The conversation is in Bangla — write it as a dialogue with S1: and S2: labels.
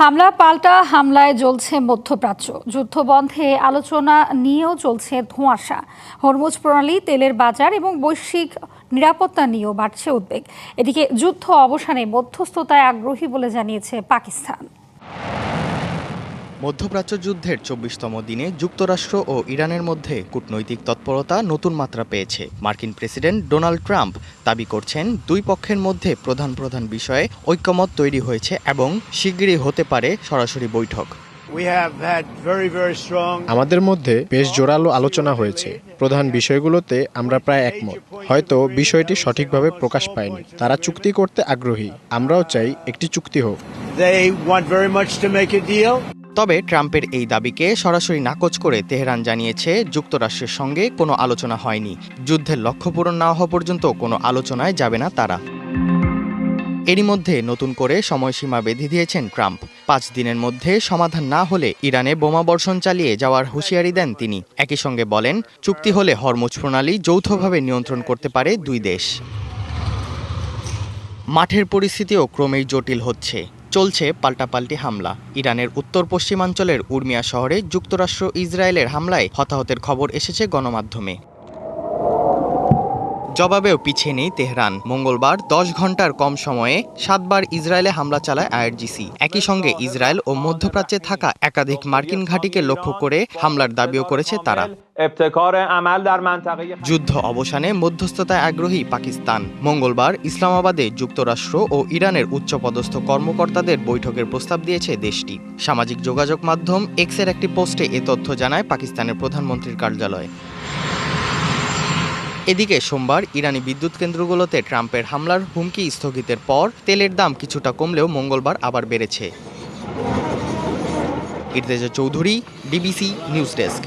S1: হামলা পাল্টা হামলায় জ্বলছে মধ্যপ্রাচ্য। যুদ্ধ বন্ধে আলোচনা নিয়েও চলছে ধোঁয়াশা। হরমুজ প্রণালী, তেলের বাজার এবং বৈশ্বিক নিরাপত্তা নিয়েও বাড়ছে উদ্বেগ। এদিকে যুদ্ধ অবসানে মধ্যস্থতায় আগ্রহী বলে জানিয়েছে পাকিস্তান।
S2: মধ্যপ্রাচ্য যুদ্ধের ২৪তম দিনে যুক্তরাষ্ট্র ও ইরানের মধ্যে কূটনৈতিক তৎপরতা নতুন মাত্রা পেয়েছে। মার্কিন প্রেসিডেন্ট ডোনাল্ড ট্রাম্প দাবি করছেন, দুই পক্ষের মধ্যে প্রধান প্রধান বিষয়ে ঐকমত্য তৈরি হয়েছে এবং শিগগিরই হতে পারে সরাসরি বৈঠক।
S3: আমাদের মধ্যে বেশ জোরালো আলোচনা হয়েছে। প্রধান বিষয়গুলোতে আমরা প্রায় একমত। হয়তো বিষয়টি সঠিকভাবে প্রকাশ পায়নি। তারা চুক্তি করতে আগ্রহী, আমরাও চাই একটি চুক্তি হোক।
S2: তবে ট্রাম্পের এই দাবিকে সরাসরি নাকচ করে তেহরান জানিয়েছে, যুক্তরাষ্ট্রের সঙ্গে কোনো আলোচনা হয়নি। যুদ্ধের লক্ষ্য পূরণ না হওয়া পর্যন্ত কোনো আলোচনায় যাবে না তারা। এরই মধ্যে নতুন করে সময়সীমা বেঁধে দিয়েছেন ট্রাম্প। ৫ দিনের মধ্যে সমাধান না হলে ইরানে বোমাবর্ষণ চালিয়ে যাওয়ার হুঁশিয়ারি দেন তিনি। একই সঙ্গে বলেন, চুক্তি হলে হরমুজ প্রণালী যৌথভাবে নিয়ন্ত্রণ করতে পারে দুই দেশ। মাঠের পরিস্থিতিও ক্রমেই জটিল হচ্ছে। চলছে পাল্টাপাল্টি হামলা। ইরানের উত্তর পশ্চিমাঞ্চলের উর্মিয়া শহরে যুক্তরাষ্ট্র ইসরায়েলের হামলায় হতাহতের খবর এসেছে গণমাধ্যমে। জবাবেও পিছিয়ে নেই তেহরান। মঙ্গলবার ১০ ঘন্টার কম সময়ে ৭ বার ইসরায়েলে হামলা চালায় আইআরজিসি। একই সঙ্গে ইসরায়েল ও মধ্যপ্রাচ্যে থাকা একাধিক মার্কিন ঘাঁটিকে লক্ষ্য করে হামলার দাবিও করেছে তারা। যুদ্ধ অবসানে মধ্যস্থতায় আগ্রহী পাকিস্তান। মঙ্গলবার ইসলামাবাদে যুক্তরাষ্ট্র ও ইরানের উচ্চপদস্থ কর্মকর্তাদের বৈঠকের প্রস্তাব দিয়েছে দেশটি। সামাজিক যোগাযোগ মাধ্যম এক্সের একটি পোস্টে এ তথ্য জানায় পাকিস্তানের প্রধানমন্ত্রীর কার্যালয়। এদিকে সোমবার ইরানি বিদ্যুৎ কেন্দ্রগুলোতে ট্রাম্পের হামলার হুমকি স্থগিতের পর তেলের দাম কিছুটা কমলেও মঙ্গলবার আবার বেড়েছে। Irteza Chowdhury, DBC news desk.